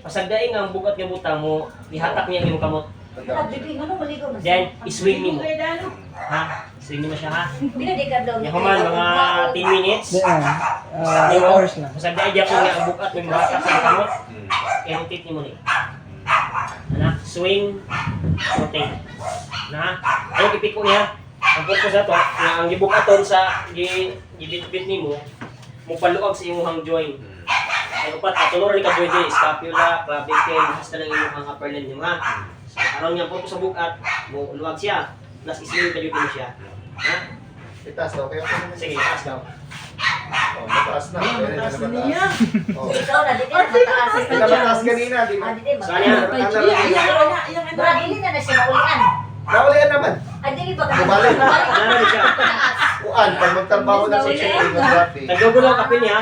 Pasagdaing ang bugat nga butang mo, ihatak niya ang imong kamot. Then, iswing nimo. Ha? Iswing nimo siya ha? Yan human, mga 10 minutes. Hours na. Pasagdaing gyapon nga ang bugat mo ihatak sa kamot. I-rotate nimo ni. Ana, swing, rotate. Na, ayaw ipiko niya. Ang purpose na to, nga ang gibukaton sa gibit-bit nimo, mo paluag sa imong joint. Ay upat, tulor ni ka pwede, scapula, clavicle, hasta ng imong upper limb nimo ha. So, aron nga purpose sa bukat, mo luwag siya. Plus iswing ka mo siya. Ha? Itaas daw kayo. Sige, taas daw. Oh, mataas na. Mataas na niya. Oh. Hindi na mataas kanina, di ba? Saan yan? Naulian naman. Bumalik. Ano na siya? Kuan, pag magtrabaho na sa siya, yung grabe. Nagdugulo ka pin niya.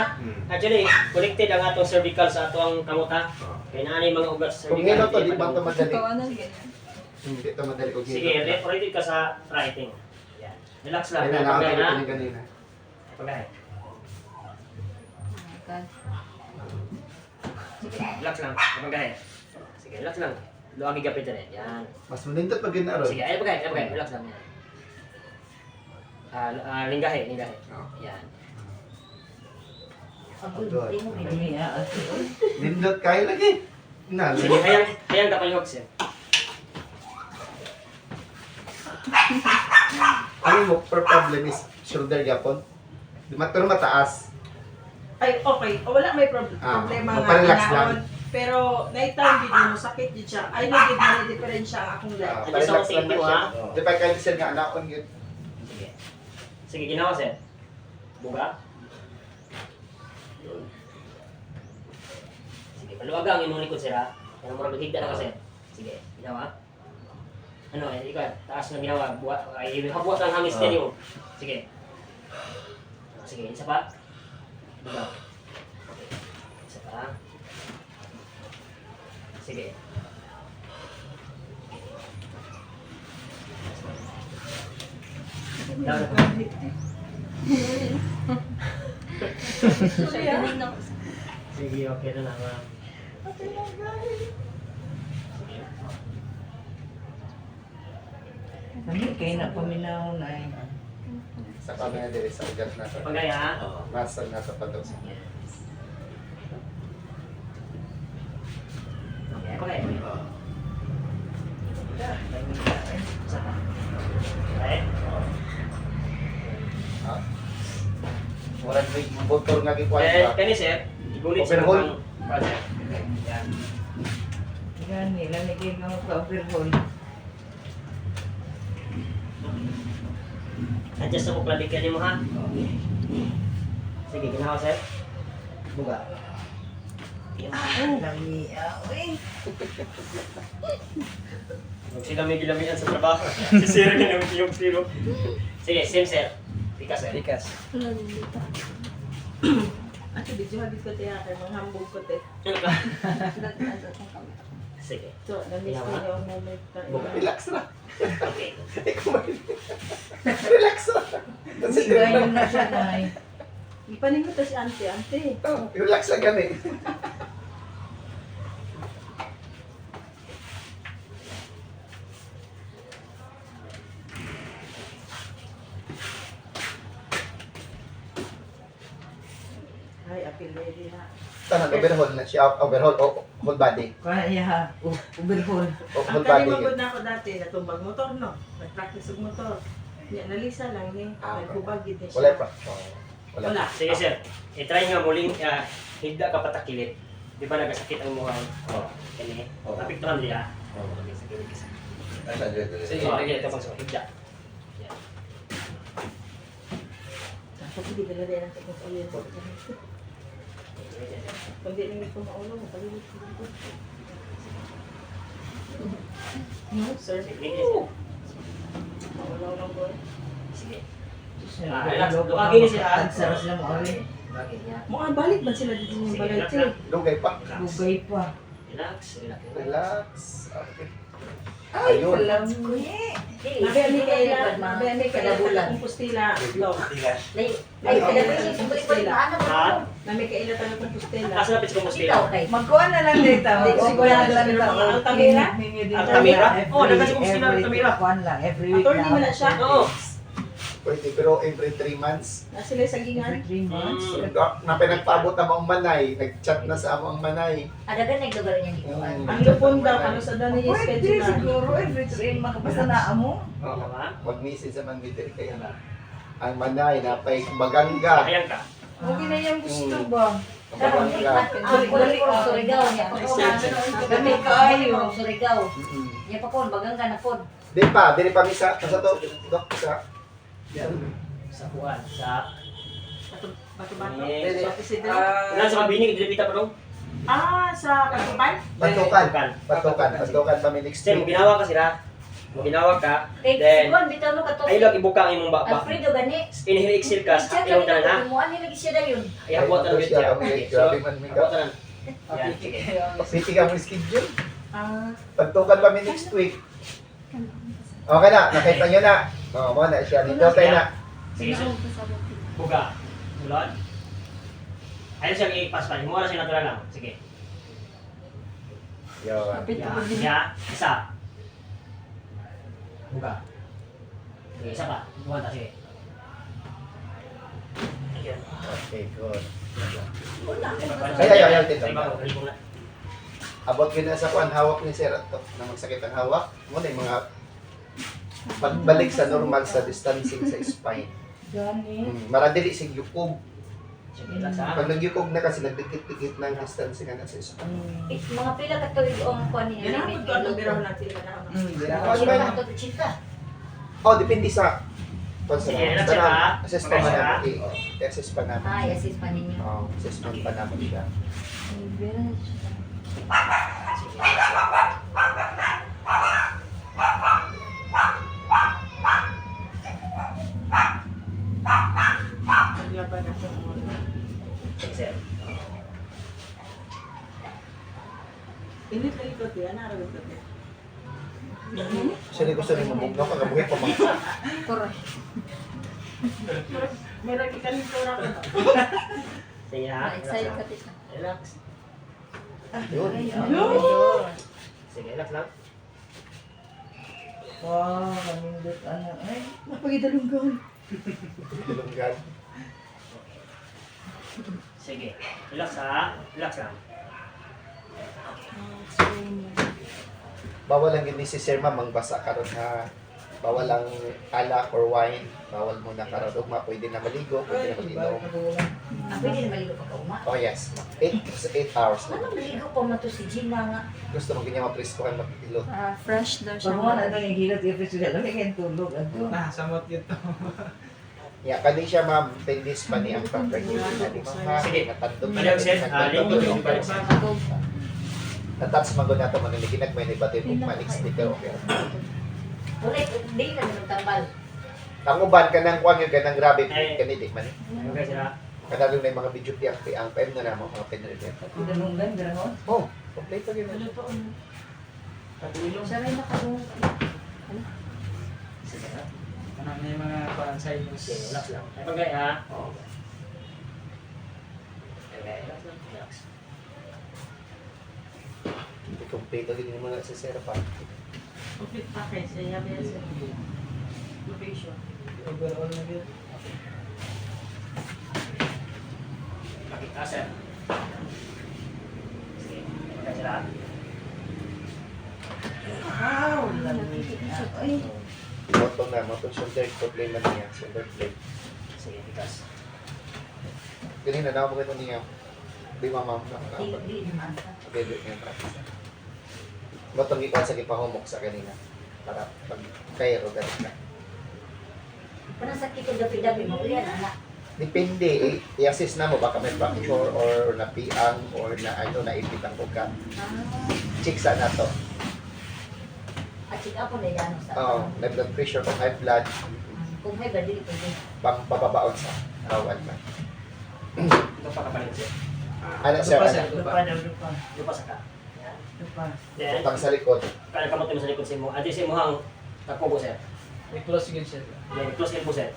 Actually, connected ang atong cervical sa atong kamot ha. Kaya naani mga ugat sa Kung cervical. ngayon to, di ba ito madali? Ikaw ano ganyan? Hindi ito madali. Kung Sige, rotate ka sa writing. Yan. Relax lang. Kaya Pagay na. nakakita kanina. Pagay. Relax lang. Pagay. Sige, relax lang. Luwag igapit rin. Yan. Mas manindot pag ginaron. Sige, ay pagay. Relax lang. Yan. Linggahe. Oh. Yan. Nindot kayo lagi. Na, Sige, hayang ka palihog sir. ano mo, per problem is shoulder yapon. Pero mataas. Ay, okay. Wala may Ah, problema magpa-relax nga lang. naon. Pero nighttime gid mo sakit gid siya. Ay no gid na diferensya ang akong life. Ano sa Parelax lang safety na mo, siya. ha? Di ba kayo sir nga anakon yun? Sige. Sige, ginawa sir. Buga. Sige, paluwaga ang imong likod sir ha. Kaya murag higda na ka sir. Sige, ginawa. Ano, ikaw, taas na ginawa. Ay, habuat ang hangis niyo. Sige. Sige, isa pa. Buga. Okay. Isa pa. Sige. Sige, okay na naman. Ano kayo na paminaw na eh. Sa kami na dire sa ugat na sa Pagay ha? muscle na sa patok. Okay, pagay. Isa pa. Okay. Ah. Murag may motor nga gikuha Eh, ba? kani sir, igulit sa Overhaul. mga project. Yan. Gani, lamigin nga mo ka overhaul. Adjust ako clavicle mo ha. Sige, ginawa sir. Buga. Lami, eh. Huwag sila may gilamian sa trabaho. Si sir na yung tiro. Sige, same sir. Tika sir. Tikas. Ato video habit ko tiya kay mga hambog ko te. Sige. So, na-miss ko yung moment na Relax na. Okay. Ikaw ba? Relax na. Sigayon na siya na eh. Ipaningo to si ante. Oh, relax lang kami. Ay, apil ready na. Tanang overhaul na siya. Overhaul o whole body. Kaya ha, overhaul. O Ang whole body. kalimagod na ako dati, natumbag motor, no? Nag-practice og motor. Yan, nalisa lang ni. Nagkubag gid na siya. Wala pa. Oh, Wala. Sige sir. I-try nga muling higda ka patakilid. Di ba nagasakit ang muha? Oh. Kani. Oh. Napiktuhan niya. Oh. Sige, lagi ito pang higda. Yan. Tapos hindi na rin ang teknik ulit. Kundi nang ito maulo mo, palilit ko dito. No, sir. Sige, sir. Maulaw lang boy. Sige. Relax. Luwagin niya siya. Agsaras na mo rin. Luwagin niya. Mga balik ba sila dito yung Sige, balay relax che? lang. Dugay pa. Bugay pa. Relax. Relax. Okay. Ayun. Alam mo Nabi Mikaela, nabi Mikaela taga Compostela. Ito. Ay, kaya kasi balik-balik na ano Ha? Nabi Mikaela taga Compostela. Asa na pitch ko Ikaw kay. Magkuhan na lang dito. Sigurado lang ito. Altamira? Altamira? Oo, nagkasi kong sila Altamira. Kuhan lang, every week Attorney mo na siya? Oo. Pwede, pero every 3 months. Na sila sa gingan. Every 3 months. Na pinagpaabot na mong manay, nag-chat na sa among manay. Adagan nagdugal niya dito. Ang lupon daw, ano sa daw niya Pwede schedule na. siguro every 3 months. Basta na mo. Oo. Mag-message sa man bitin kaya na. Ang manay, napay bagangga. Ayan ka. Okay na yung gusto ba? Karon Bagangga. ang kulit Surigao niya pa ko. Dami kaayo. Surigao. Mm-mm. Niya pa ko bagang ka na pod. Di pa, dili pa misa. Sa to, dok, sa. Sa kuwan. Sa... Bato-bato. Yes. Sa Isidro. Ilan sa mabinig, dilipita pa rin? Sa Katupan? Patukan pa may next Kasi mo week. ginawa ka sila. Mo ginawa ka. Kay Then, Sigon bitaw no kato. ay lang ibuka ang imong baba. Alfredo gani. Inhale exhale ka sa ilong tanan ha. Mo ani lagi siya dayon. Ay abot na ulit siya. Grabe man may Abot ka. na. Yan, sige. City ka mo schedule. Ah, Pagtukan pa may next week. Okay na, nakita nyo na. Oo, mo na siya. Dito tayo na. Sige, so. Buga. Mulod. Ayun siyang i-pass pa. Mura siya natural lang. Sige. Yun. Yan. Ya. Isa. Buga. Sige, isa pa. Buwan ta, sige. Ayun. Okay, good. Ay, ayaw, tito. na. Abot ko na sa kuan, hawak ni Sir Ato. Na magsakit ang hawak. Mo na yung mga pagbalik sa normal sa distancing sa spine. Gani. Maradili sig yukog. Sige, relax ha. Pag nagyukog na kasi nagdikit-dikit ng distancing na sa spine. Mga pila ka tuig ang kuan niya. ganun po ito. Biraw natin ka na. Hindi ba to chita? Oh, depende sa Sige, relax siya ha. assess pa Okay, namin. Assess pa namin. Ay, assist pa ninyo. Oh, assessment pa namin siya. Sige, relax lang. Naglaban na sa mga. Sige, sir. Init na ito, tiyan. Naraw ito, tiyan. Sino gusto niyo mabugno ka gabuhi pa mga. Correct. Meron ka nito na ito. Sige ha. Relax Excited lang. ka tita. Relax. Yun. Sige, relax lang. Wow, kamindot ano. Ay, Napagidalunggan. Ilonggan. Sige. Relax ha. Relax lang. Bawal lang yun ni si Sir Ma'am, magbasa karon ha. Bawal lang alak or wine. Bawal muna karon. Ugma, pwede na maligo, pwede na mag-inom. Ah, pwede na maligo pa ka uma. Oh yes. 8 hours na. Ano maligo pa man to si Gina nga. Gusto mo ganyan mapreskohan mag-ilo. Fresh daw siya. Pag mo na ito yung hilot, yung sila, lamigin tulog. Ano? Samot yun to. Yeah, kani siya ma'am, 10 days pa ni ang property na di mga Sige. natandog Balik, sir. Linggo, yung balik, sir. Natats mago na ito, maniligin may nibati kung malik sticker, okay. Ulit, di na naman tambal. Tanguban ka ng kuwang yung ganang grabe, Ay. kanidik man. Okay sila. Kadalong na yung mga video ang PM na naman, mga pinreview. Pinalunggan, gano'n. Oh, complete yun. Ano to? Patulong. Siya rin nakarong. Sige ha. Ano na yung mga Sige, sinus. relax lang. Ay, pagay ha. Okay, relax lang. Relax. Hindi complete din yung mga sa Sir pa. Complete package. Kaya yan sa location. Overall na yun. Pakita, sir. Sige, pagay sila. Wow! Ay, Moto na, moto shoulder problema niya, shoulder blade. Sige, tikas. Ganun na, mo ganun niya. Di ma'am na. Di naman. Okay, do yung practice. Motong ikaw sa gipahumok sa kanina. Para pag kairo ganun na. Parang sakit ko dapi-dapi mo. Yan, anak. Depende, i-assess na mo baka may fracture or napiang or na ano na ipit ang ugat. Ah, Check sa na to. at check up po na yan. Oh, may blood pressure kung high blood, Kung may badili, pwede. pang pababaon sa kawan na. Ito pa kapalit, sir. Ano sir, pa, ano? sir? lupa daw, lupa. Lupa sa ka. Ito pa. Then, Utang sa likod. kaya kamot mo sa likod sa imo. Adi sa imo hang takpo po, sir. I-close yun siya. Then, close kayo po, sir.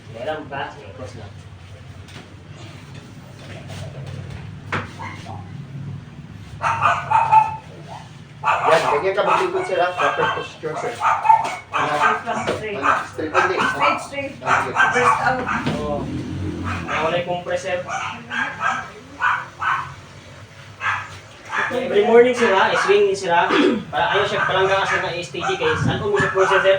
Sige lang ba? Sige, close lang. Yan, ganyan ka maglingkod sir ha. Proper posture sir. Straight lang, straight. Straight hindi. Straight, straight. Okay. Breast out. Oo. Wala yung compressor. Every morning sila, swing ni sila. Para ayaw siya palangga kasi na STG kay saan mo sa process sir?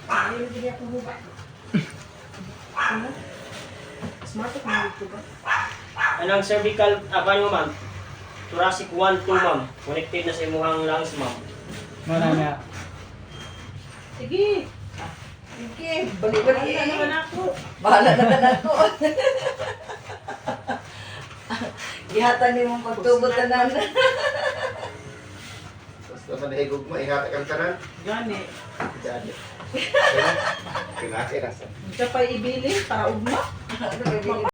Ayaw na bigyan akong huba. Ano? Smart ako na dito ba? Anong cervical, paano mo ma'am? Thoracic 1, 2 ma'am. Connected na sa imuhang lungs ma'am. Mana nga. Sige! Sige, balik-balik Ano eh. naman ako? Bahala na ka na ako. Gihatan ni mong pagtubot na nan. Basta manahigog mo, ihatak ang kanan. Gani. Jadi. Kinakirasan. Hindi ka pa ibili para ugma. Ano ba,